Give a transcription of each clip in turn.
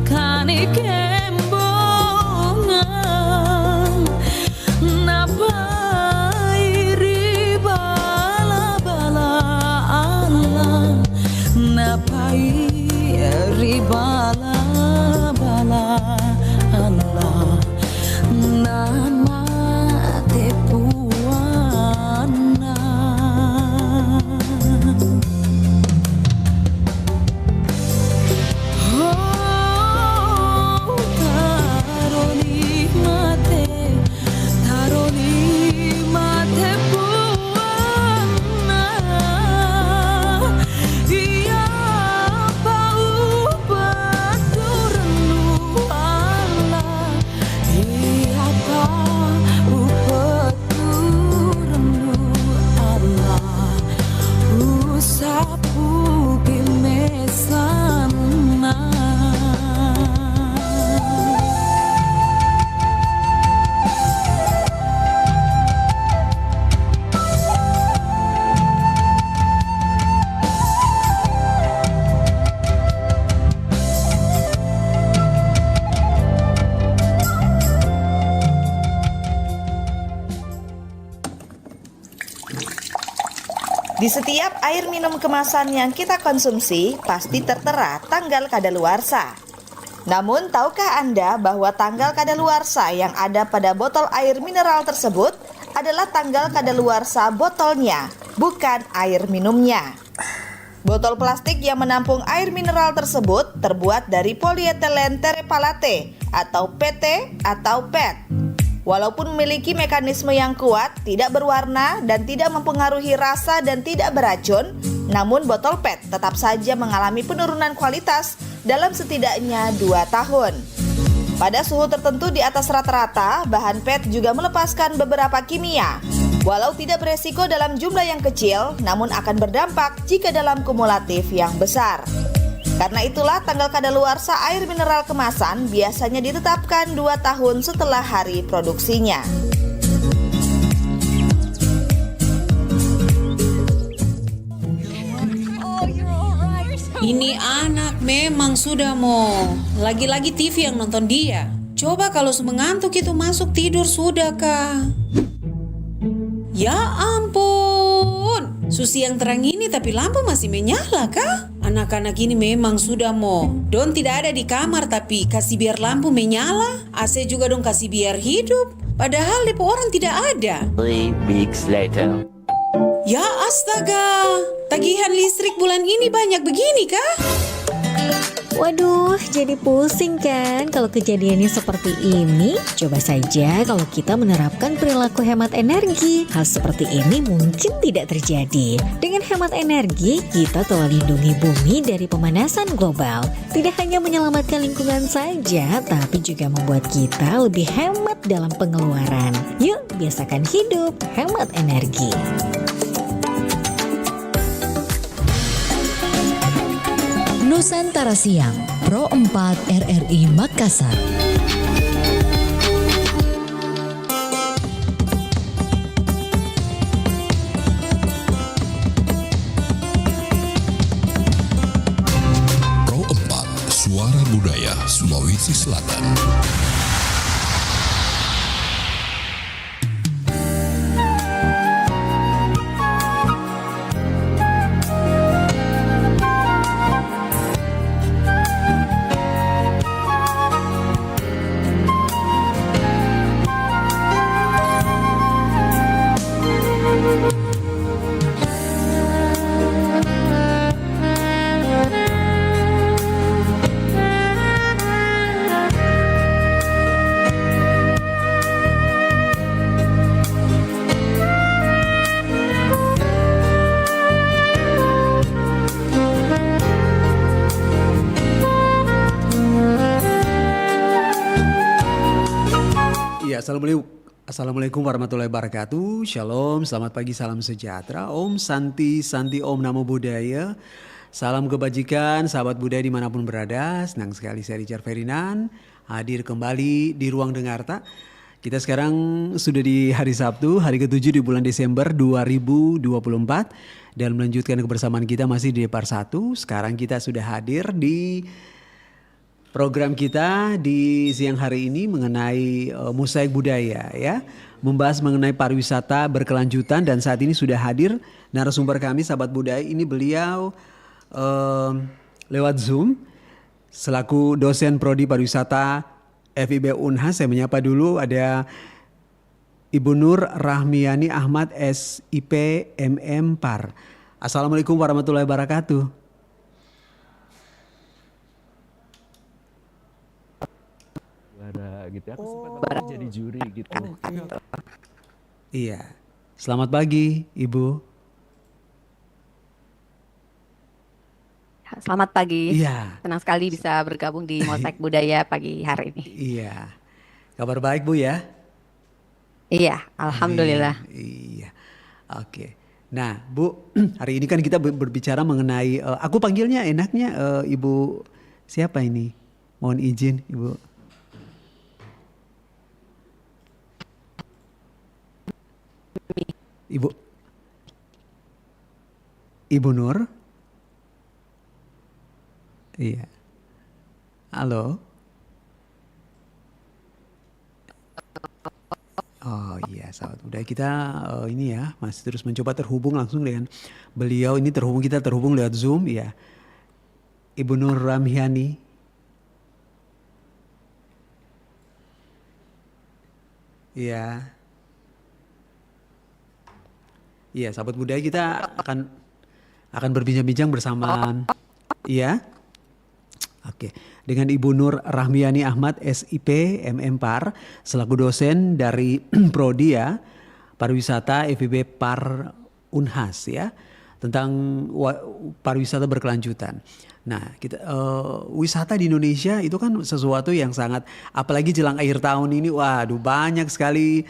kani kembongan napai ribala bala Allah napai ribala bala Allah nama tepuana Di setiap air minum kemasan yang kita konsumsi pasti tertera tanggal kadaluarsa. Namun tahukah Anda bahwa tanggal kadaluarsa yang ada pada botol air mineral tersebut adalah tanggal kadaluarsa botolnya, bukan air minumnya. Botol plastik yang menampung air mineral tersebut terbuat dari polietilen terephthalate atau PT atau PET. Walaupun memiliki mekanisme yang kuat, tidak berwarna dan tidak mempengaruhi rasa dan tidak beracun, namun botol PET tetap saja mengalami penurunan kualitas dalam setidaknya 2 tahun. Pada suhu tertentu di atas rata-rata, bahan PET juga melepaskan beberapa kimia. Walau tidak beresiko dalam jumlah yang kecil, namun akan berdampak jika dalam kumulatif yang besar. Karena itulah tanggal kadaluarsa air mineral kemasan biasanya ditetapkan 2 tahun setelah hari produksinya. Ini anak memang sudah mau lagi-lagi TV yang nonton dia. Coba kalau mengantuk itu masuk tidur sudah kah? Ya ampun, susi yang terang ini tapi lampu masih menyala kah? Anak-anak ini memang sudah mau. Don tidak ada di kamar tapi kasih biar lampu menyala. AC juga dong kasih biar hidup. Padahal depo orang tidak ada. 3 weeks later. Ya astaga, tagihan listrik bulan ini banyak begini kah? Waduh, jadi pusing kan kalau kejadiannya seperti ini? Coba saja kalau kita menerapkan perilaku hemat energi. Hal seperti ini mungkin tidak terjadi. Dengan hemat energi, kita telah lindungi bumi dari pemanasan global. Tidak hanya menyelamatkan lingkungan saja, tapi juga membuat kita lebih hemat dalam pengeluaran. Yuk, biasakan hidup hemat energi. Nusantara Siang, Pro 4 RRI Makassar. Pro 4, Suara Budaya Sulawesi Selatan. Assalamualaikum warahmatullahi wabarakatuh. Shalom, selamat pagi, salam sejahtera. Om Santi, Santi Om Namo Buddhaya. Salam kebajikan, sahabat budaya dimanapun berada. Senang sekali saya Richard Ferdinand hadir kembali di Ruang Dengarta. Kita sekarang sudah di hari Sabtu, hari ke-7 di bulan Desember 2024. Dan melanjutkan kebersamaan kita masih di Depar 1. Sekarang kita sudah hadir di program kita di siang hari ini mengenai mosaik budaya ya. Membahas mengenai pariwisata berkelanjutan dan saat ini sudah hadir narasumber kami sahabat budaya. Ini beliau lewat Zoom selaku dosen prodi pariwisata FIB Unhas. Saya menyapa dulu ada Ibu Nur Rahmiani Ahmad SIP MM Par. Assalamualaikum warahmatullahi wabarakatuh. Ada gitu ya, aku sempat jadi juri gitu. Iya. Selamat pagi, Ibu. Selamat pagi. Iya. Senang sekali bisa bergabung di Mosaik Budaya pagi hari ini. Iya. Kabar baik, Bu ya? Iya, alhamdulillah. Iya. Oke. Nah, Bu, hari ini kan kita berbicara mengenai aku panggilnya enaknya Ibu siapa ini? Mohon izin, Ibu. Ibu Nur? Iya. Halo? Oh iya, sahabat budaya kita ini ya masih terus mencoba terhubung langsung dengan beliau. Ini kita terhubung lewat Zoom ya. Ibu Nur Rahmiani. Iya. Iya, sahabat budaya kita akan berbincang-bincang bersama iya. Oke, dengan Ibu Nur Rahmiani Ahmad SIP MM Par selaku dosen dari prodi ya pariwisata FIB Par Unhas ya tentang pariwisata berkelanjutan. Nah, kita wisata di Indonesia itu kan sesuatu yang sangat, apalagi jelang akhir tahun ini, waduh banyak sekali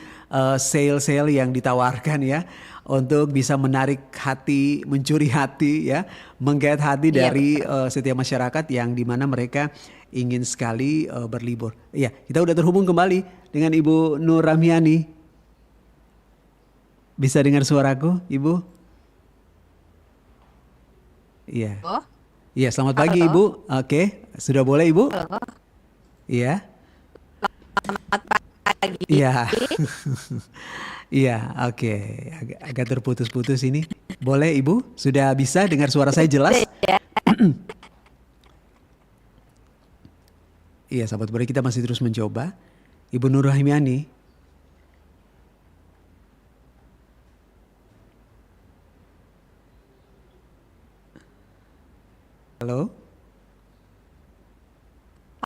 sale-sale yang ditawarkan ya untuk bisa menarik hati, mencuri hati ya, menggait hati dari setiap masyarakat yang dimana mereka ingin sekali berlibur. Iya, kita udah terhubung kembali dengan Ibu Nur Rahmiani. Bisa dengar suaraku, Ibu? Iya. Oh. Iya, selamat pagi Ibu. Oke, sudah boleh Ibu? Halo. Iya. Selamat pagi. Iya. Iya, oke. Agak terputus-putus ini. Boleh Ibu? Sudah bisa dengar suara saya jelas? Iya, sahabat budaya kita masih terus mencoba. Ibu Nur Rahmiani. Halo?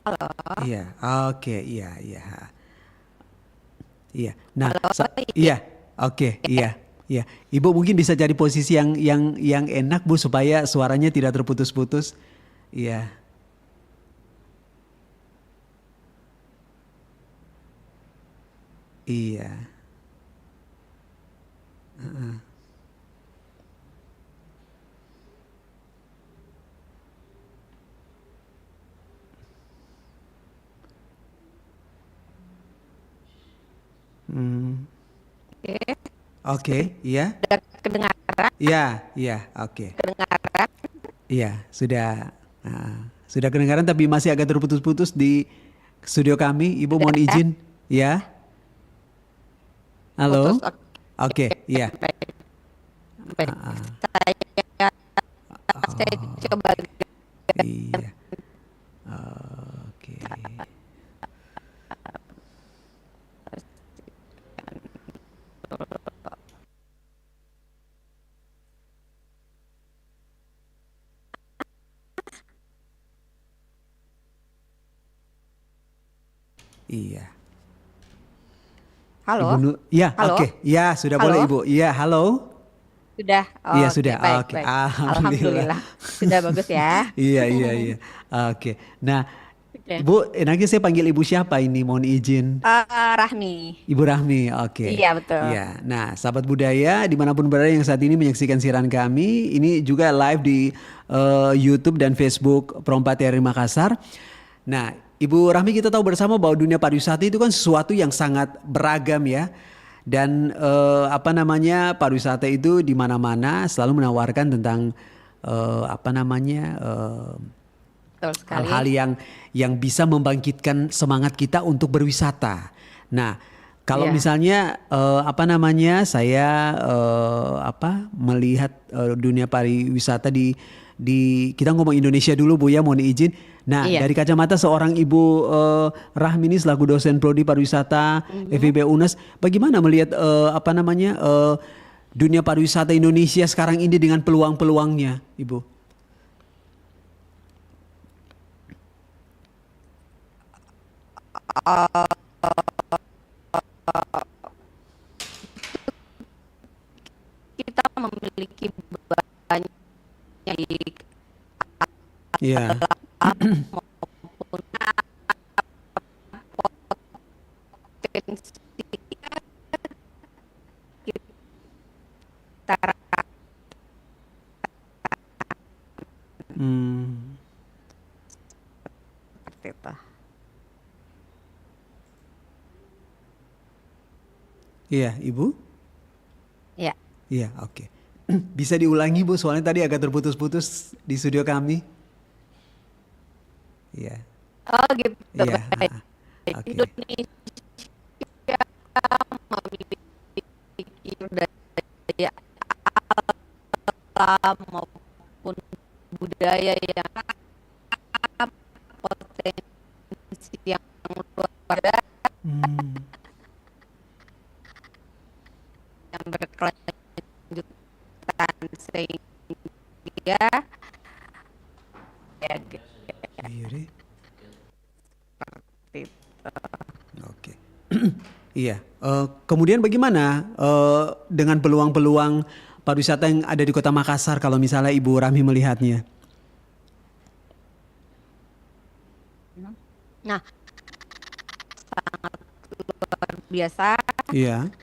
Halo. Iya, oke, iya. Iya. Nah, iya, oke, iya. Ibu mungkin bisa cari posisi yang enak Bu supaya suaranya tidak terputus-putus. Iya. Iya. Oke, iya. Sudah kedengaran? Iya, oke. Kedengaran? Iya, sudah kedengaran tapi masih agak terputus-putus di studio kami. Ibu mohon izin, ya. Halo. Oke, iya. Baik. Saya coba. Iya. Oke. Iya. Halo. Ya, Halo? oke. Ya, sudah Halo? boleh Ibu. Iya, halo. Sudah. Iya, Oke, sudah. baik, Oke. baik. Alhamdulillah. Sudah bagus ya. Iya. Oke. Nah, Oke. Ibu, enaknya saya panggil Ibu siapa ini? Mohon izin. Rahmi. Ibu Rahmi, oke. Iya, betul. Iya. Nah, sahabat budaya dimanapun berada yang saat ini menyaksikan siaran kami, ini juga live di YouTube dan Facebook Pro4 RRI Makassar. Nah, Ibu Rahmi, kita tahu bersama bahwa dunia pariwisata itu kan sesuatu yang sangat beragam ya. Dan pariwisata itu di mana-mana selalu menawarkan tentang betul sekali. hal-hal yang bisa membangkitkan semangat kita untuk berwisata. Nah, kalau Iya. misalnya saya melihat dunia pariwisata di kita ngomong Indonesia dulu Bu ya, mohon izin. Nah, Iya. dari kacamata seorang Ibu Rahmini selaku dosen prodi pariwisata FIB UNES, bagaimana melihat dunia pariwisata Indonesia sekarang ini dengan peluang-peluangnya, Ibu? Kita memiliki banyak Iya. potensi kita Hmm. seperti itu. Iya, Ibu? Ya. Iya, oke. Bisa diulangi Bu, soalnya tadi agak terputus-putus di studio kami. Iya. Oh gitu. Iya. Baik. Oke. Indonesia memiliki budaya alam maupun budaya yang potensi yang luar biasa Hmm. yang berkelanjutan sehingga ya Iya deh. seperti itu. Oke. Iya. Kemudian bagaimana dengan peluang-peluang pariwisata yang ada di Kota Makassar kalau misalnya Ibu Rahmi melihatnya? Nah, sangat luar biasa Iya.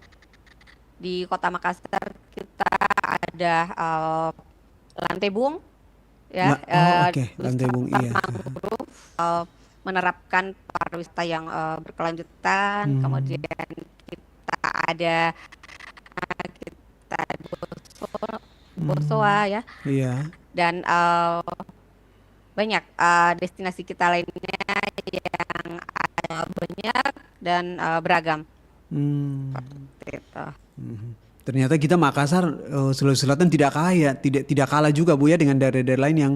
di Kota Makassar kita ada Lantebung ya, Oke. Lantebung, iya. mangrove, menerapkan pariwisata yang berkelanjutan. Kemudian kita ada Bosowa ya, Iya. dan banyak destinasi kita lainnya yang banyak dan beragam. Hmm. Seperti itu. Ternyata kita Makassar, Sulawesi Selatan tidak tidak kalah juga Bu ya dengan daerah-daerah lain yang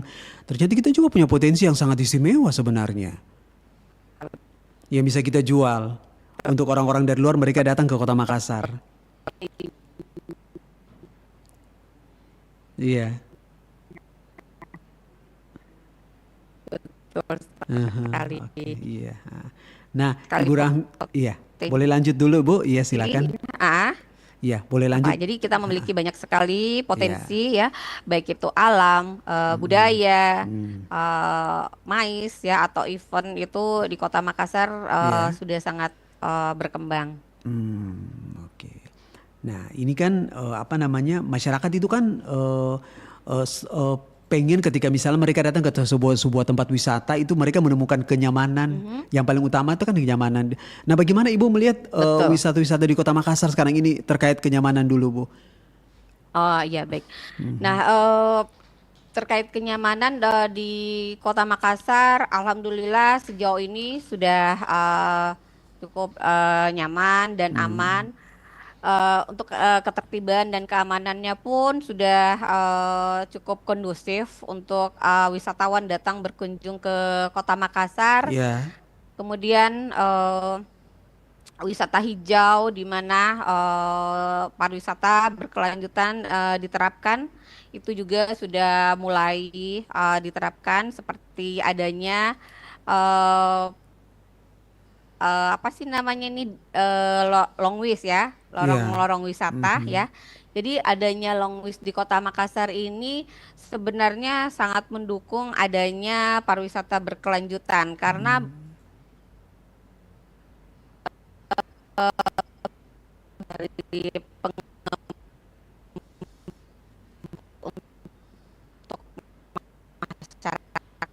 ternyata kita juga punya potensi yang sangat istimewa sebenarnya. Yang bisa kita jual untuk orang-orang dari luar, mereka datang ke Kota Makassar. Iya. Betul sekali. Oke, iya. Nah, Sekali. Ibu Rahmi, iya, boleh lanjut dulu Bu? Iya, silakan. Iya, boleh lanjut. Jadi kita memiliki banyak sekali potensi ya, baik itu alam, budaya, mais ya, atau event itu di Kota Makassar sudah sangat berkembang. Oke. Nah, ini kan masyarakat itu kan pengen ketika misalnya mereka datang ke sebuah tempat wisata itu mereka menemukan kenyamanan. Yang paling utama itu kan kenyamanan. Nah, bagaimana Ibu melihat wisata-wisata di Kota Makassar sekarang ini terkait kenyamanan dulu, Bu? Oh iya, baik. Nah, terkait kenyamanan di Kota Makassar, alhamdulillah sejauh ini sudah cukup nyaman dan aman. Untuk ketertiban dan keamanannya pun sudah cukup kondusif untuk wisatawan datang berkunjung ke Kota Makassar. Iya. Kemudian wisata hijau di mana pariwisata berkelanjutan diterapkan, itu juga sudah mulai diterapkan seperti adanya apa sih namanya ini longwis ya, lorong wisata ya. Jadi adanya longwis di Kota Makassar ini sebenarnya sangat mendukung adanya pariwisata berkelanjutan karena dari untuk masyarakat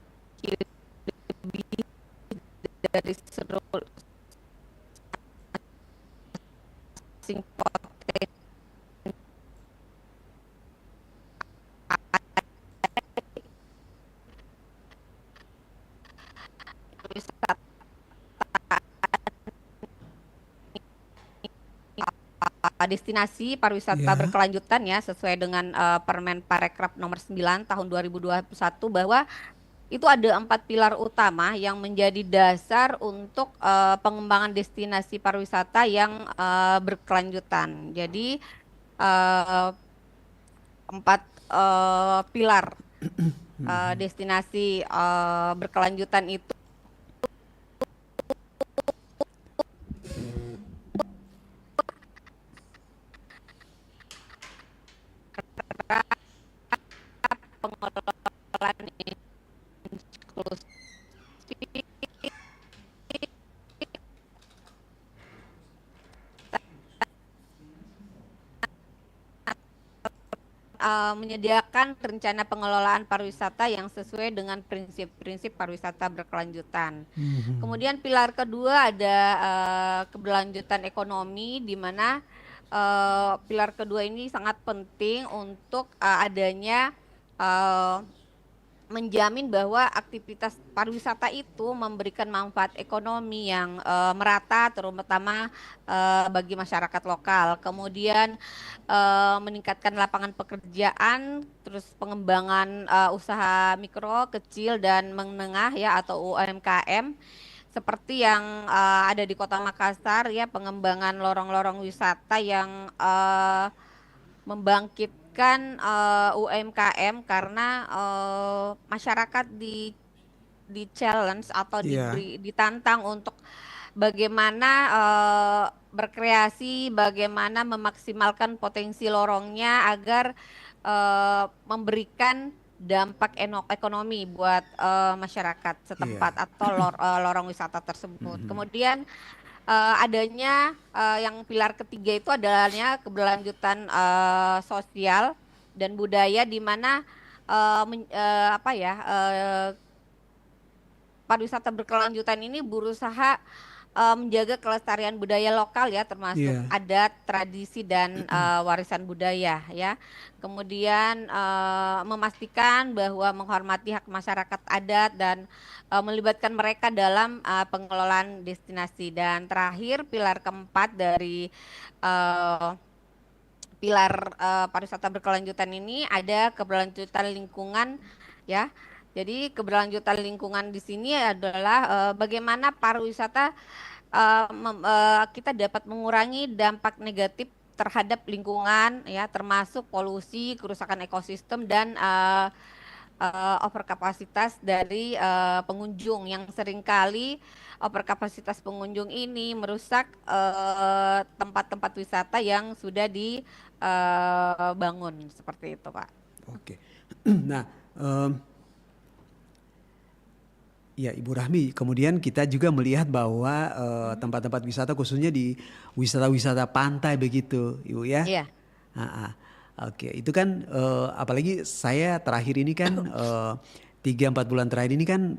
lebih dari seluruh potensi wisata destinasi pariwisata Ya. berkelanjutan ya sesuai dengan Permen Parekraf nomor 9 tahun 2021 bahwa itu ada 4 pilar utama yang menjadi dasar untuk pengembangan destinasi pariwisata yang berkelanjutan. Jadi eh, 4 pilar destinasi berkelanjutan itu pengelolaan inklusif, menyediakan rencana pengelolaan pariwisata yang sesuai dengan prinsip-prinsip pariwisata berkelanjutan. Kemudian pilar kedua ada keberlanjutan ekonomi, di mana pilar kedua ini sangat penting untuk adanya menjamin bahwa aktivitas pariwisata itu memberikan manfaat ekonomi yang merata, terutama bagi masyarakat lokal. Kemudian meningkatkan lapangan pekerjaan, terus pengembangan usaha mikro, kecil dan menengah ya atau UMKM. Seperti yang ada di Kota Makassar ya, pengembangan lorong-lorong wisata yang membangkitkan UMKM karena masyarakat di challenge atau ditantang untuk bagaimana berkreasi, bagaimana memaksimalkan potensi lorongnya agar memberikan dampak ekonomi buat masyarakat setempat atau lorong wisata tersebut. Kemudian adanya yang pilar ketiga itu adanya keberlanjutan sosial dan budaya, di mana pariwisata berkelanjutan ini berusaha menjaga kelestarian budaya lokal ya, termasuk adat, tradisi dan warisan budaya ya. Kemudian memastikan bahwa menghormati hak masyarakat adat dan melibatkan mereka dalam pengelolaan destinasi. Dan terakhir pilar keempat dari pilar pariwisata berkelanjutan ini ada keberlanjutan lingkungan ya. Jadi keberlanjutan lingkungan di sini adalah bagaimana pariwisata kita dapat mengurangi dampak negatif terhadap lingkungan ya, termasuk polusi, kerusakan ekosistem dan overkapasitas dari pengunjung, yang seringkali overkapasitas pengunjung ini merusak tempat-tempat wisata yang sudah dibangun seperti itu, Pak. Oke. Nah, ya Ibu Rahmi, kemudian kita juga melihat bahwa tempat-tempat wisata khususnya di wisata-wisata pantai begitu, Ibu ya? Iya. Oke, itu kan apalagi saya terakhir ini kan 3-4 bulan terakhir ini kan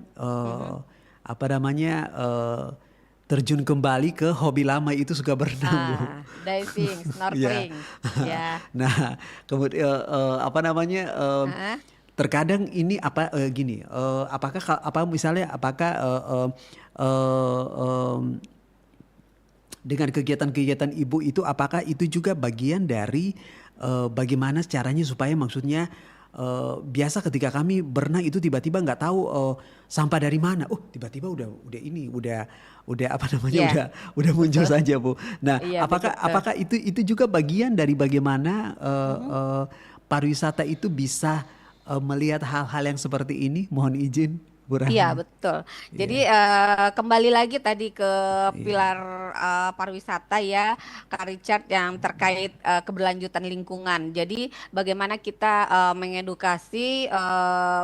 terjun kembali ke hobi lama itu, suka berenang, Bu. Diving, snorkeling. Ya. Nah, kemudian terkadang ini apakah dengan kegiatan-kegiatan Ibu itu, apakah itu juga bagian dari bagaimana caranya supaya maksudnya biasa ketika kami berenang itu tiba-tiba nggak tahu sampah dari mana, tiba-tiba udah muncul saja, Bu. Nah, apakah itu juga bagian dari bagaimana pariwisata itu bisa melihat hal-hal yang seperti ini? Mohon izin, Bu Rahmi. Iya, betul. Jadi kembali lagi tadi ke pilar pariwisata ya, Kak Richard, yang terkait keberlanjutan lingkungan. Jadi bagaimana kita mengedukasi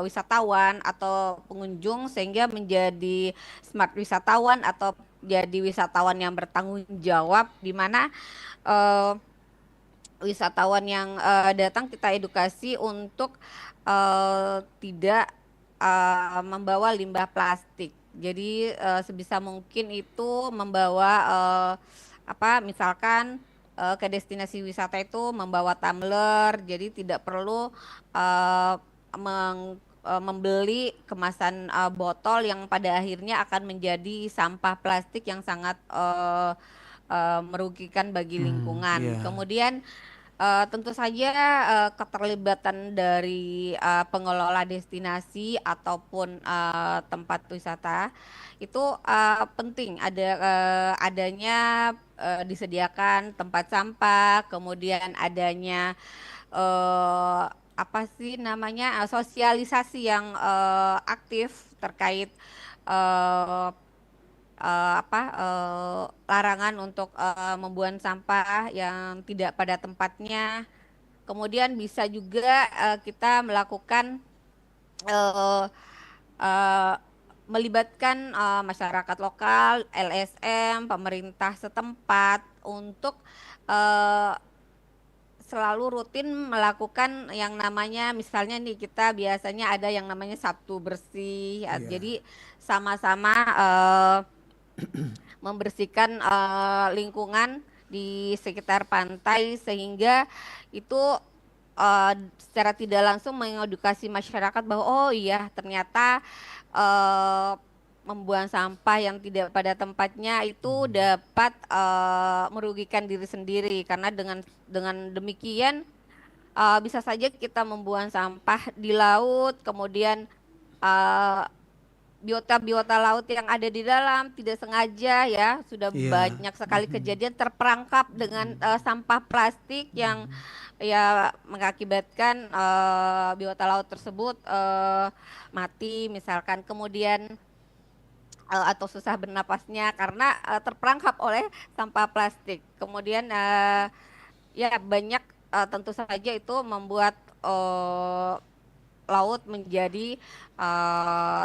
wisatawan atau pengunjung sehingga menjadi smart wisatawan atau jadi wisatawan yang bertanggung jawab, di mana wisatawan yang datang kita edukasi untuk tidak membawa limbah plastik. Jadi sebisa mungkin itu membawa misalkan ke destinasi wisata itu membawa tumbler, jadi tidak perlu eh, membeli kemasan botol yang pada akhirnya akan menjadi sampah plastik yang sangat merugikan bagi lingkungan. Iya. Kemudian tentu saja keterlibatan dari pengelola destinasi ataupun tempat wisata itu penting adanya disediakan tempat sampah, kemudian adanya sosialisasi yang aktif terkait eh, larangan untuk membuang sampah yang tidak pada tempatnya. Kemudian bisa juga kita melakukan eh, eh, melibatkan masyarakat lokal, LSM, pemerintah setempat untuk eh, selalu rutin melakukan yang namanya, misalnya nih kita biasanya ada yang namanya Sabtu Bersih. Iya. Jadi sama-sama membersihkan lingkungan di sekitar pantai sehingga itu secara tidak langsung mengedukasi masyarakat bahwa oh iya ternyata eh, membuang sampah yang tidak pada tempatnya itu dapat merugikan diri sendiri karena dengan demikian bisa saja kita membuang sampah di laut, kemudian eh, biota-biota laut yang ada di dalam tidak sengaja ya sudah Iya. banyak sekali kejadian terperangkap dengan sampah plastik yang ya mengakibatkan biota laut tersebut mati misalkan, kemudian atau susah bernapasnya karena terperangkap oleh sampah plastik. Kemudian ya banyak tentu saja itu membuat laut menjadi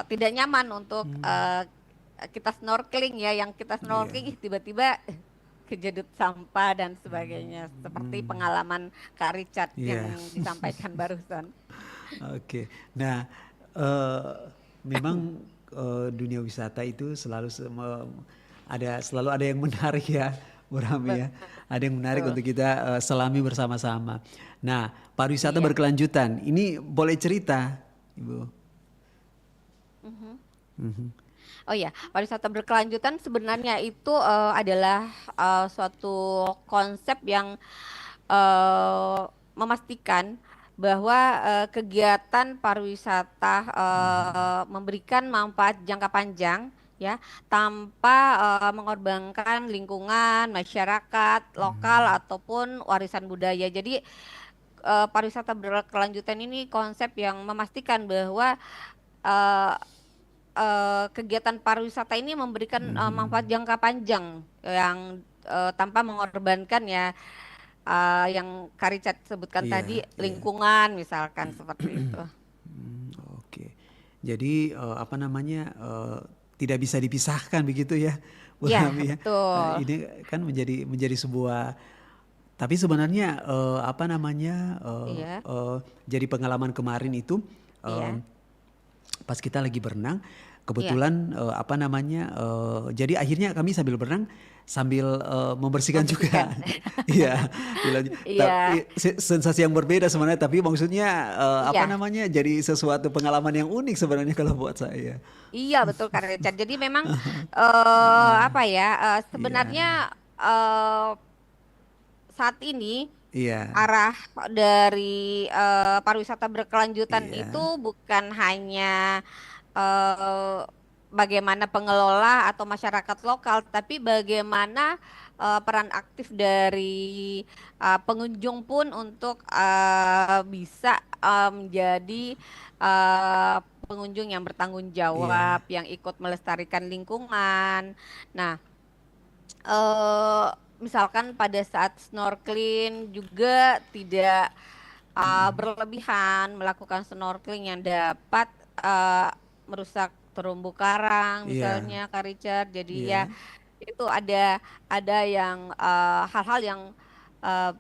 tidak nyaman untuk kita snorkeling ya, yang kita snorkeling tiba-tiba kejedut sampah dan sebagainya seperti pengalaman Kak Richard Iya. yang disampaikan barusan. Oke. Nah, memang dunia wisata itu selalu ada yang menarik ya, Bu Rami ya. Ada yang menarik untuk kita selami bersama-sama. Nah, pariwisata berkelanjutan. Ini boleh cerita, Ibu? Oh ya, pariwisata berkelanjutan sebenarnya itu adalah suatu konsep yang memastikan bahwa kegiatan pariwisata memberikan manfaat jangka panjang ya tanpa mengorbankan lingkungan, masyarakat lokal ataupun warisan budaya. Jadi pariwisata berkelanjutan ini konsep yang memastikan bahwa eh, kegiatan pariwisata ini memberikan manfaat jangka panjang yang tanpa mengorbankan ya yang Kak Richard sebutkan Iya, tadi, iya. lingkungan misalkan seperti itu. Oke. Jadi tidak bisa dipisahkan begitu ya, Bu Ya, Rami ya. betul. Ini kan menjadi sebuah, tapi sebenarnya Iya. jadi pengalaman kemarin itu Iya. pas kita lagi berenang kebetulan jadi akhirnya kami sambil berenang sambil membersihkan juga. Iya. Iya. Tapi sensasi yang berbeda sebenarnya, tapi maksudnya Iya. jadi sesuatu pengalaman yang unik sebenarnya kalau buat saya. Iya betul Kak Richard. Jadi memang sebenarnya saat ini Iya. arah dari pariwisata berkelanjutan Iya. itu bukan hanya bagaimana pengelola atau masyarakat lokal, tapi bagaimana peran aktif dari pengunjung pun untuk bisa menjadi pengunjung yang bertanggung jawab, yang ikut melestarikan lingkungan. Nah, misalkan pada saat snorkeling juga tidak berlebihan melakukan snorkeling yang dapat merusak terumbu karang Iya. misalnya Kak Richard. Jadi Iya. ya itu ada yang hal-hal yang eh,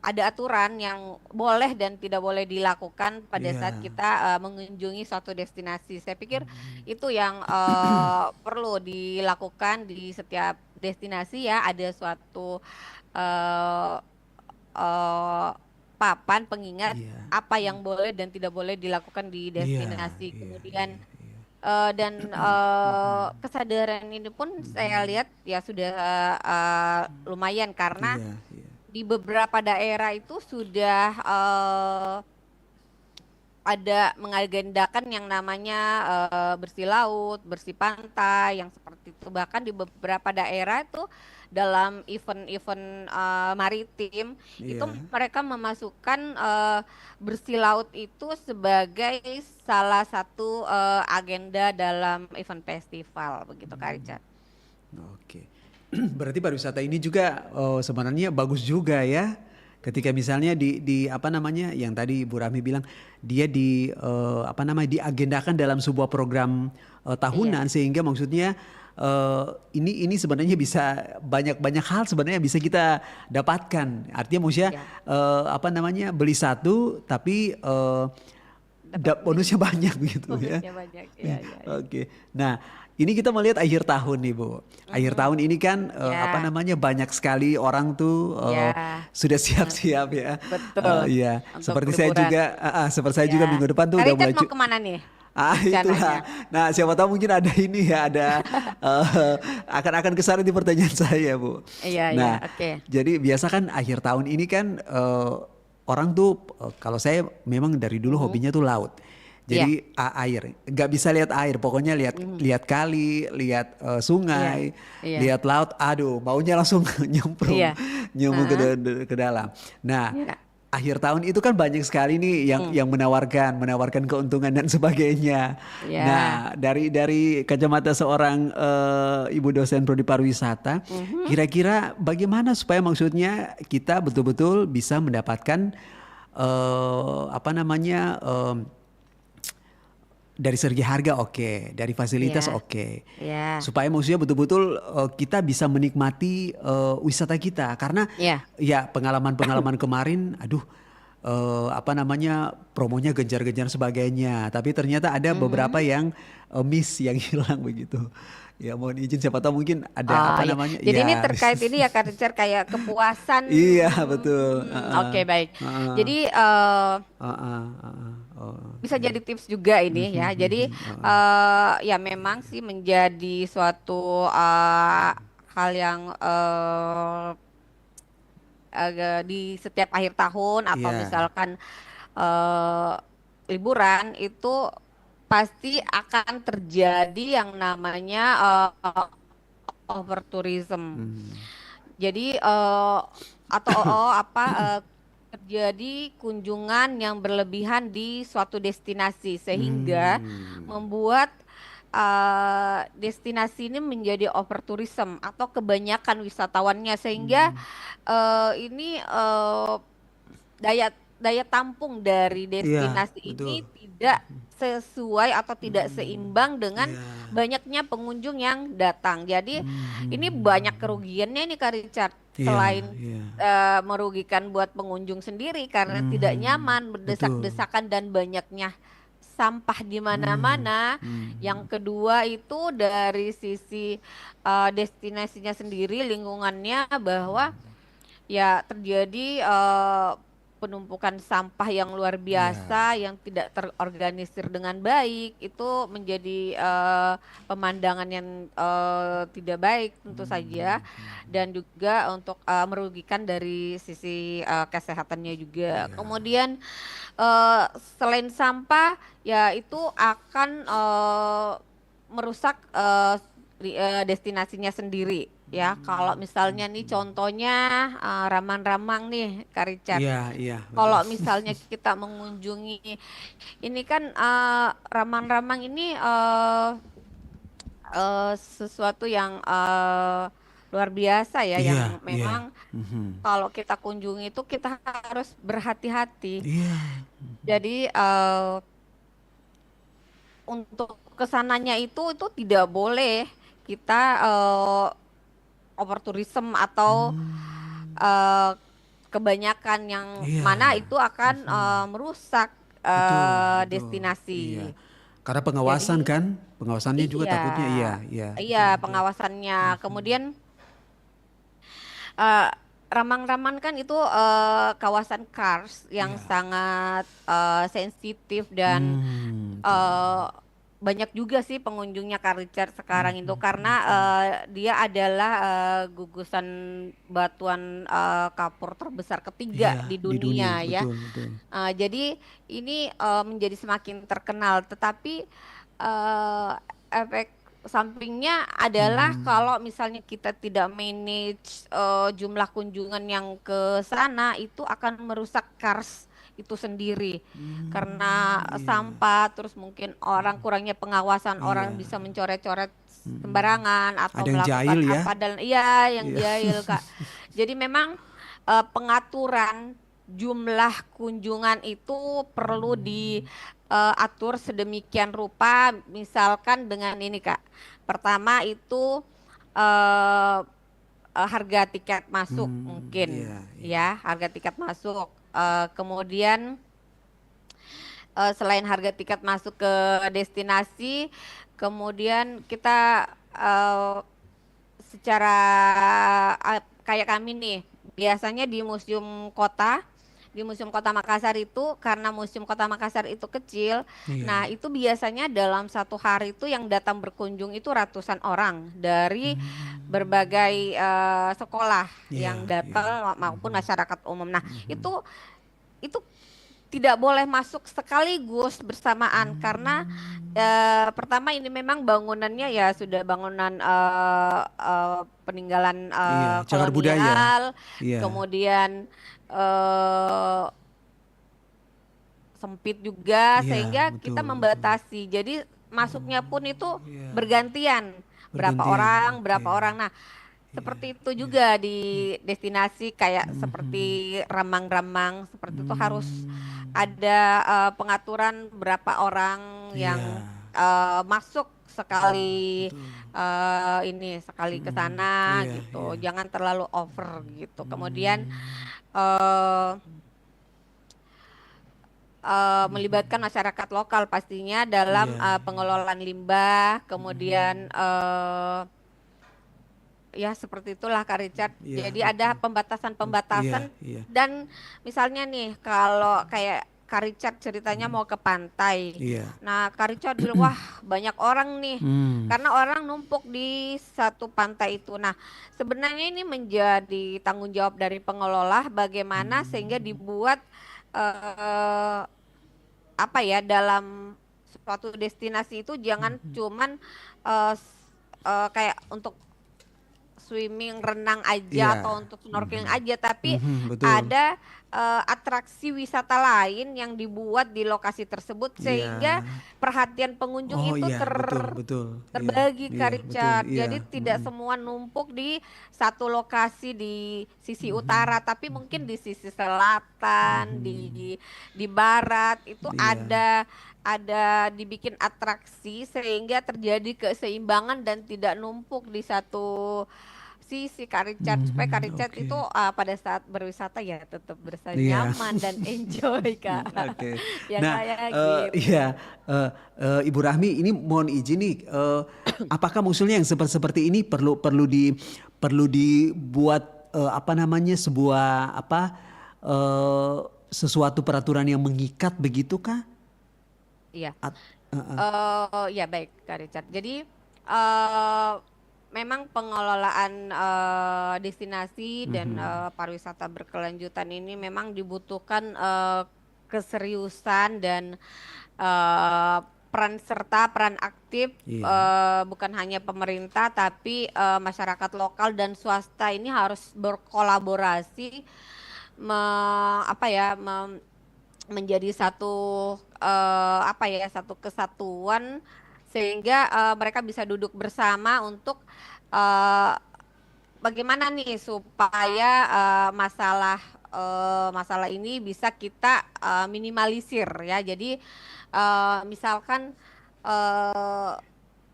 ada aturan yang boleh dan tidak boleh dilakukan pada Iya. saat kita mengunjungi suatu destinasi. Saya pikir itu yang perlu dilakukan di setiap destinasi ya, ada suatu eh, eh, papan pengingat Iya. apa yang boleh dan tidak boleh dilakukan di Iya, destinasi. iya, Kemudian iya. dan kesadaran ini pun saya lihat ya sudah lumayan karena Iya, iya. di beberapa daerah itu sudah ada mengagendakan yang namanya bersih laut, bersih pantai yang seperti itu. Bahkan di beberapa daerah itu dalam event-event maritim itu Iya. mereka memasukkan bersih laut itu sebagai salah satu agenda dalam event festival begitu Kak Richard. Oke. Berarti pariwisata ini juga sebenarnya bagus juga ya. Ketika misalnya di apa namanya yang tadi Bu Rami bilang dia apa namanya diagendakan dalam sebuah program tahunan sehingga maksudnya ini sebenarnya bisa banyak hal sebenarnya bisa kita dapatkan. Artinya maksudnya apa namanya beli satu tapi bonusnya banyak gitu ya. Bonusnya banyak, iya. Oke. Nah, ini kita melihat akhir tahun nih, Bu. Akhir tahun ini kan apa namanya banyak sekali orang tuh sudah siap-siap ya. Betul. Iya. Untuk Seperti saya berliburan. juga seperti saya juga minggu depan tuh Kak udah Richard mulai mau kemana nih? itulah. rencananya? Nah, siapa tahu mungkin ada ini ya, ada akan kesana di pertanyaan saya, Bu. Iya, Nah, iya, oke. jadi biasa kan akhir tahun ini kan orang tuh kalau saya memang dari dulu hobinya tuh laut. Jadi air, nggak bisa lihat air, pokoknya lihat kali, lihat sungai, Iya. lihat laut. Aduh, maunya langsung nyemplung ke dalam. Nah, akhir tahun itu kan banyak sekali nih yang menawarkan keuntungan dan sebagainya. Iya. Nah, dari kacamata seorang ibu dosen prodi pariwisata, kira-kira bagaimana supaya maksudnya kita betul-betul bisa mendapatkan apa namanya dari segi harga oke, dari fasilitas oke. Iya. Supaya maksudnya betul-betul kita bisa menikmati wisata kita karena ya pengalaman-pengalaman kemarin aduh apa namanya promonya genjar-genjar sebagainya, tapi ternyata ada beberapa yang miss yang hilang begitu. Ya mohon izin siapa tahu mungkin ada apa namanya. Jadi ya, ini terkait ini ya Kak Richard kayak kepuasan. Iya betul. Oke, baik. Jadi bisa jadi tips juga ini ya. Jadi ya memang sih menjadi suatu hal yang di setiap akhir tahun atau misalkan liburan itu pasti akan terjadi yang namanya over tourism. Jadi terjadi kunjungan yang berlebihan di suatu destinasi sehingga membuat destinasi ini menjadi over tourism atau kebanyakan wisatawannya sehingga ini daya tampung dari destinasi ini tidak sesuai atau tidak seimbang dengan banyaknya pengunjung yang datang. Jadi ini banyak kerugiannya nih Kak Richard. Selain merugikan buat pengunjung sendiri karena tidak nyaman, berdesak-desakan dan banyaknya sampah di mana-mana. Yang kedua itu dari sisi destinasinya sendiri, lingkungannya bahwa ya terjadi penumpukan sampah yang luar biasa yang tidak terorganisir dengan baik, itu menjadi pemandangan yang tidak baik tentu saja, dan juga untuk merugikan dari sisi kesehatannya juga. Kemudian selain sampah ya itu akan merusak destinasinya sendiri. Ya, kalau misalnya nih contohnya Ramang-Ramang nih, Kak Richard. Iya. Kalau misalnya kita mengunjungi, ini kan Ramang-Ramang ini sesuatu yang luar biasa ya, yang memang kalau kita kunjungi itu kita harus berhati-hati. Jadi untuk kesananya itu tidak boleh kita over tourism atau kebanyakan yang Iya, mana itu akan merusak betul, betul. destinasi. Iya. Karena pengawasan Jadi kan, pengawasannya juga iya, takutnya iya, iya, iya betul, betul. pengawasannya. Kemudian eh, Ramang-Ramang kan itu kawasan kars yang Iya. sangat sensitif dan Betul. eh, banyak juga sih pengunjungnya Kak Richard sekarang itu karena Mhm. dia adalah gugusan batuan kapur terbesar ketiga Iya, di di dunia, dunia ya. betul, betul. Jadi ini menjadi semakin terkenal, tetapi eh, efek sampingnya adalah Mhm. kalau misalnya kita tidak manage jumlah kunjungan yang ke sana itu akan merusak kars itu sendiri karena Iya, sampah terus mungkin orang kurangnya pengawasan orang iya. bisa mencoret-coret Mhm. sembarangan atau Ada yang melakukan jahil ya? apa dan iya yang Iya. jahil Kak. Jadi memang pengaturan jumlah kunjungan itu perlu diatur sedemikian rupa, misalkan dengan ini Kak. Pertama itu eh, harga tiket masuk mungkin Iya, iya. ya, harga tiket masuk. Kemudian selain harga tiket masuk ke destinasi, kemudian kita secara kayak kami nih, biasanya di Museum Kota Makassar itu karena Museum Kota Makassar itu kecil, nah Iya. itu biasanya dalam satu hari itu yang datang berkunjung itu ratusan orang dari berbagai sekolah yang Iya, iya. datang maupun Mhm. masyarakat umum. Nah Mhm. itu tidak boleh masuk sekaligus bersamaan karena pertama ini memang bangunannya ya sudah bangunan peninggalan Iya, cagar budaya. kolonial, Iya. kemudian eh, sempit juga Iya, sehingga kita betul, betul. membatasi. Jadi masuknya pun itu Iya. bergantian, Bergantian. Oke. berapa orang. Nah, Iya, seperti itu iya. juga di destinasi kayak Mhm. seperti Ramang-Ramang seperti itu harus Hmm. ada pengaturan berapa orang yang Iya. masuk sekali Betul. ini sekali ke Mhm. sana Iya, gitu. iya. Jangan terlalu over gitu. Kemudian Hmm. eh, Mhm. melibatkan masyarakat lokal pastinya dalam Iya, iya. pengelolaan limbah, kemudian Hmm. ya seperti itulah Kak Richard. Iya, Jadi ada betul. Iya, pembatasan-pembatasan iya. dan misalnya nih kalau kayak Kak Richard ceritanya Hmm. mau ke pantai. Iya. Nah Kak Richard bilang wah banyak orang nih Hmm. karena orang numpuk di satu pantai itu. Nah sebenarnya ini menjadi tanggung jawab dari pengelola bagaimana sehingga Hmm. dibuat eh, apa ya dalam suatu destinasi itu jangan Mhm. cuman kayak untuk swimming, renang aja Iya. atau untuk snorkeling Mhm. aja, tapi Mhm, betul. ada atraksi wisata lain yang dibuat di lokasi tersebut sehingga Iya. perhatian pengunjung Oh itu iya, betul, betul. Iya, terbagi iya, Kak betul. Richard. Iya. Jadi tidak Mhm. semua numpuk di satu lokasi di sisi utara, Mhm. tapi mungkin Mhm. di sisi selatan, Mhm. di barat itu Iya. ada dibikin atraksi sehingga terjadi keseimbangan dan tidak numpuk di satu sisi Kak Richard supaya Kak Mhm. Richard itu Oke. pada saat berwisata ya tetap berasa Iya. nyaman dan enjoy Kak. Oke. Ya Nah, kayak gitu. iya, Ibu Rahmi, ini mohon izin nih, apakah maksudnya yang seperti ini perlu dibuat apa namanya sebuah apa sesuatu peraturan yang mengikat begitu kah? Iya. At- heeh. Ya baik Kak Richard. Jadi eh memang pengelolaan destinasi dan Mhm. pariwisata berkelanjutan ini memang dibutuhkan keseriusan dan peran aktif Iya. bukan hanya pemerintah tapi masyarakat lokal dan swasta ini harus berkolaborasi apa ya menjadi satu apa ya satu kesatuan sehingga mereka bisa duduk bersama untuk eh, bagaimana nih supaya masalah ini bisa kita minimalisir ya. Jadi misalkan eh,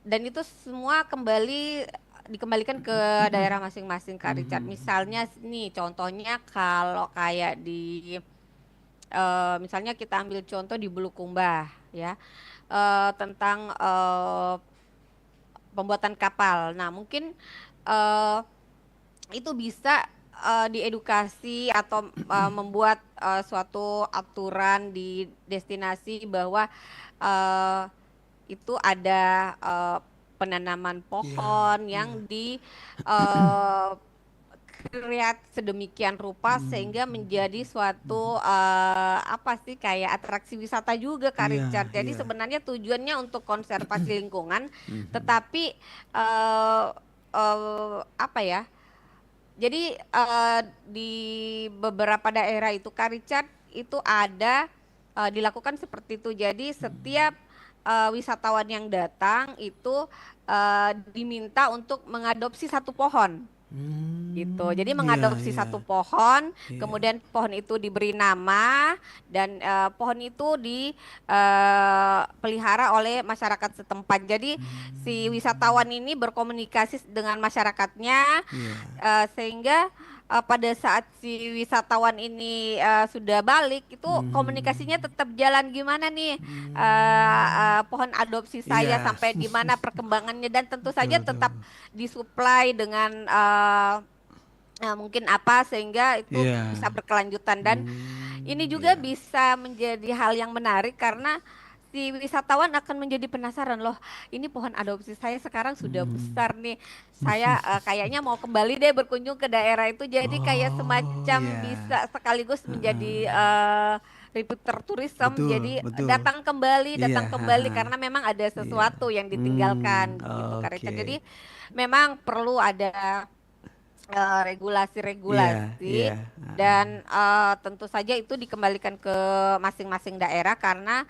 dan itu semua kembali dikembalikan ke daerah masing-masing Kak Richard. Misalnya nih contohnya kalau kayak di misalnya kita ambil contoh di Bulukumba ya, tentang pembuatan kapal. Nah mungkin eh, itu bisa diedukasi atau membuat suatu aturan di destinasi bahwa eh, itu ada penanaman pohon yang di eh, create sedemikian rupa sehingga menjadi suatu apa sih kayak atraksi wisata juga Kak Iya, Richard. Jadi iya. sebenarnya tujuannya untuk konservasi lingkungan, tetapi eh, apa ya? Jadi di beberapa daerah itu Kak Richard itu ada dilakukan seperti itu. Jadi setiap wisatawan yang datang itu diminta untuk mengadopsi satu pohon gitu. Jadi Iya, mengadopsi iya, satu pohon, iya. kemudian pohon itu diberi nama dan pohon itu dipelihara oleh masyarakat setempat. Jadi si wisatawan ini berkomunikasi dengan masyarakatnya Iya. sehingga pada saat si wisatawan ini sudah balik itu komunikasinya tetap jalan gimana nih pohon adopsi saya Iya. sampai di mana perkembangannya dan tentu saja Betul, tetap disuplai dengan mungkin apa sehingga itu Iya. bisa berkelanjutan dan ini juga bisa menjadi hal yang menarik karena si wisatawan akan menjadi penasaran loh ini pohon adopsi saya sekarang sudah besar nih saya kayaknya mau kembali deh berkunjung ke daerah itu jadi kayak semacam iya. bisa sekaligus menjadi repeater tourism Betul, jadi betul. datang Iya, kembali karena memang ada sesuatu yang ditinggalkan gitu Kak Richard. Oke. Jadi memang perlu ada regulasi-regulasi Iya, dan tentu saja itu dikembalikan ke masing-masing daerah karena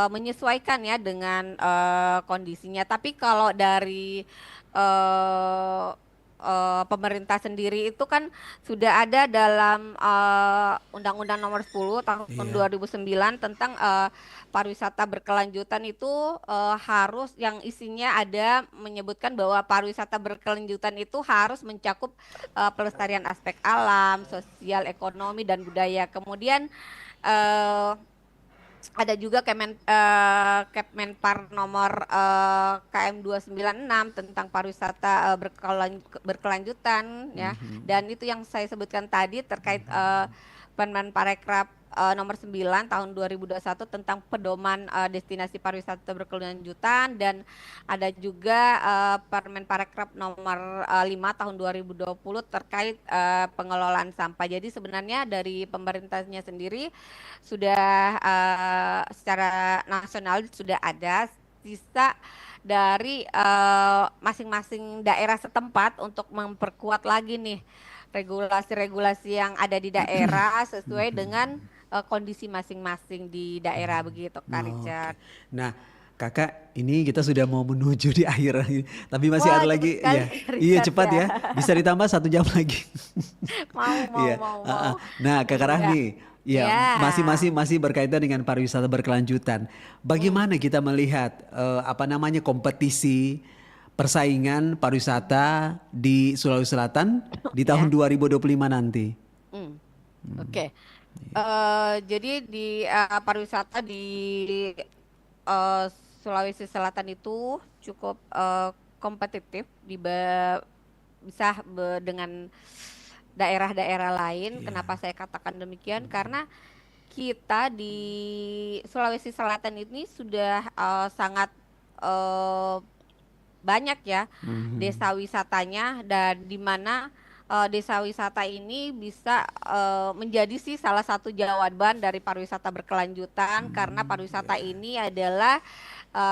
menyesuaikan ya dengan kondisinya. Tapi kalau dari eh, pemerintah sendiri itu kan sudah ada dalam Undang-Undang Nomor 10 tahun Iya. 2009 tentang pariwisata berkelanjutan itu harus yang isinya ada menyebutkan bahwa pariwisata berkelanjutan itu harus mencakup pelestarian aspek alam, sosial, ekonomi dan budaya. Kemudian eh, ada juga Kemenpar nomor KM 296 tentang pariwisata berkelanjutan ya. Dan itu yang saya sebutkan tadi terkait Permen Parekraf nomor 9 tahun 2021 tentang pedoman destinasi pariwisata berkelanjutan dan ada juga Permen Parekraf nomor 5 tahun 2020 terkait pengelolaan sampah. Jadi sebenarnya dari pemerintahnya sendiri sudah secara nasional sudah ada sisa dari masing-masing daerah setempat untuk memperkuat lagi nih regulasi-regulasi yang ada di daerah sesuai dengan kondisi masing-masing di daerah begitu Kak Oke. Richard. Nah, Kakak, ini kita sudah mau menuju di akhir, tapi masih Wah, ada cepet lagi. sekali, Iya, Richard iya cepat ya. ya. Bisa ditambah 1 jam lagi. Mau. Iya. Nah, Kakak Iya. Rahmi, ya Iya. masih berkaitan dengan pariwisata berkelanjutan. Bagaimana kita melihat kompetisi persaingan pariwisata di Sulawesi Selatan di tahun 2025 nanti? Oke. Jadi di pariwisata di Sulawesi Selatan itu cukup kompetitif dengan daerah-daerah lain. Kenapa saya katakan demikian? Karena kita di Sulawesi Selatan ini sudah sangat eh, banyak ya desa wisatanya dan di mana desa wisata ini bisa menjadi sih salah satu jawaban dari pariwisata berkelanjutan karena pariwisata ini adalah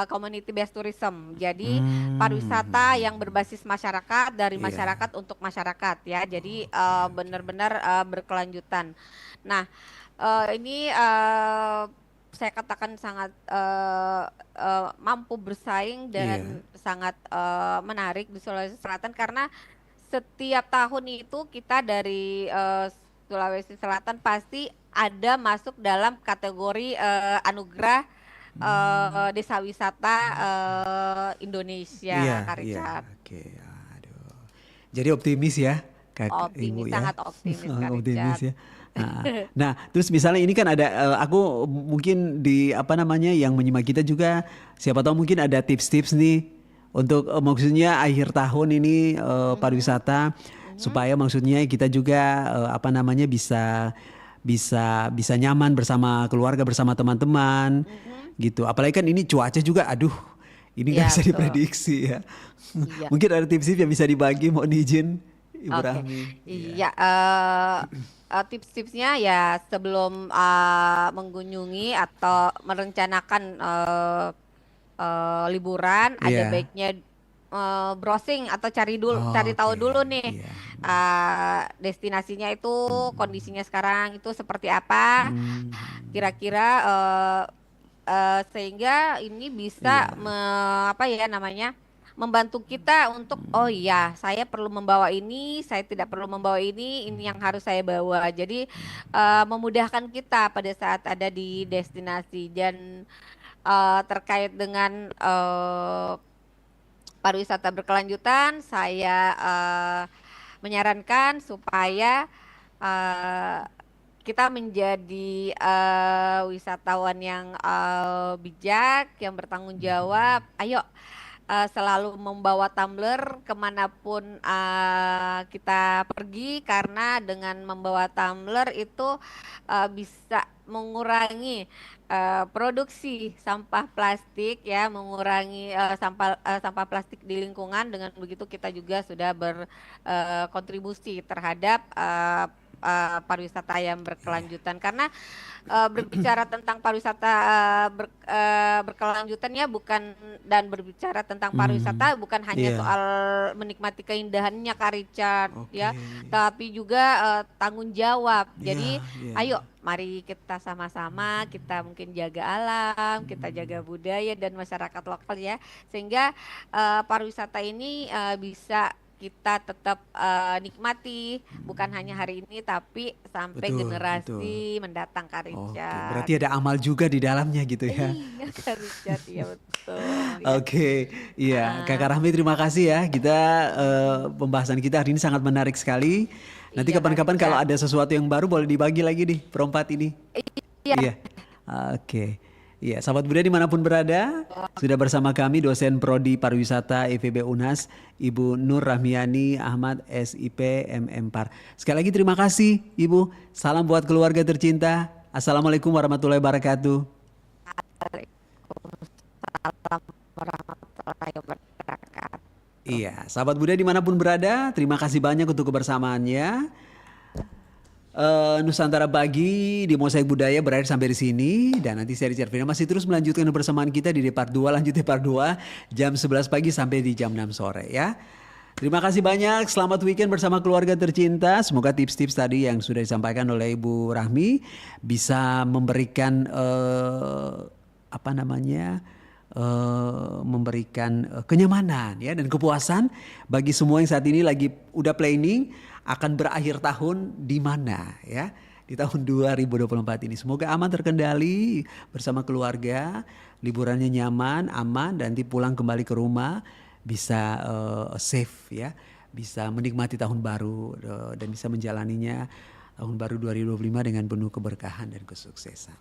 community based tourism. Jadi pariwisata yang berbasis masyarakat dari Iya. masyarakat untuk masyarakat ya. Jadi benar-benar berkelanjutan. Nah, ini saya katakan sangat mampu bersaing dan sangat menarik di Sulawesi Selatan karena setiap tahun itu kita dari Sulawesi Selatan pasti ada masuk dalam kategori anugerah desa wisata Indonesia, Kak Iya. Richard. Oke, aduh. Jadi optimis ya, Optimis, Ibu ya. sangat optimis Kak Optimis Richard. ya. Nah, terus misalnya ini kan ada aku mungkin di apa namanya yang menyimak kita juga siapa tahu mungkin ada tips-tips nih untuk maksudnya akhir tahun ini pariwisata supaya maksudnya kita juga apa namanya bisa nyaman bersama keluarga bersama teman-teman gitu. Apalagi kan ini cuaca juga aduh ini nggak Ya, bisa betul. diprediksi ya. Iya. Mungkin ada tips-tips yang bisa dibagi mohon izin Ibu Oke, Rahmi. iya. Tips-tipsnya ya sebelum mengunjungi atau merencanakan liburan, ada Iya. baiknya browsing atau cari Oh, cari tahu oke. dulu nih Iya. destinasinya itu kondisinya sekarang itu seperti apa, Hmm, kira-kira sehingga ini bisa iya. apa ya namanya membantu kita untuk oh iya saya perlu membawa ini, saya tidak perlu membawa ini yang harus saya bawa. Jadi memudahkan kita pada saat ada di destinasi dan terkait dengan pariwisata berkelanjutan, saya menyarankan supaya eh, kita menjadi wisatawan yang bijak, yang bertanggung jawab. Ayo selalu membawa tumbler kemanapun kita pergi karena dengan membawa tumbler itu bisa mengurangi produksi sampah plastik ya, mengurangi sampah plastik di lingkungan. Dengan begitu kita juga sudah berkontribusi terhadap pariwisata yang berkelanjutan karena berbicara tentang pariwisata berkelanjutan ya bukan dan berbicara tentang pariwisata bukan hanya Iya. soal menikmati keindahannya Kak Richard ya, Oke. tapi juga tanggung jawab. Jadi Iya, iya. ayo mari kita sama-sama kita mungkin jaga alam, kita jaga budaya dan masyarakat lokal ya sehingga pariwisata ini bisa kita tetap nikmati bukan hanya hari ini tapi sampai Betul, generasi mendatang Kak Oke, Richard. berarti ada amal juga di dalamnya gitu ya. Iya Kak Richard, iya betul. Ya. Oke, iya, Kakak Rahmi terima kasih ya. Kita pembahasan kita hari ini sangat menarik sekali. Nanti Iya, kapan-kapan Kak kalau Richard. ada sesuatu yang baru boleh dibagi lagi nih perempat ini. Iya. Iya. Oke. Iya, sahabat budaya dimanapun berada, sudah bersama kami dosen Prodi Pariwisata IPB Unhas, Ibu Nur Rahmiani Ahmad SIP MM Par. Sekali lagi terima kasih Ibu. Salam buat keluarga tercinta. Assalamualaikum warahmatullahi wabarakatuh. Waalaikumsalam warahmatullahi wabarakatuh. Iya, sahabat budaya dimanapun berada, terima kasih banyak untuk kebersamaannya. Nusantara Pagi di Mosaik Budaya berakhir sampai di sini dan nanti saya Richard Firna masih terus melanjutkan kebersamaan kita di part 2 lanjut di part 2 jam 11 pagi sampai di jam 6 sore ya. Terima kasih banyak, selamat weekend bersama keluarga tercinta. Semoga tips-tips tadi yang sudah disampaikan oleh Ibu Rahmi bisa memberikan apa namanya memberikan kenyamanan ya dan kepuasan bagi semua yang saat ini lagi udah planning akan berakhir tahun di mana ya di tahun 2024 ini. Semoga aman terkendali bersama keluarga, liburannya nyaman, aman dan nanti pulang kembali ke rumah bisa safe ya, bisa menikmati tahun baru dan bisa menjalaninya tahun baru 2025 dengan penuh keberkahan dan kesuksesan.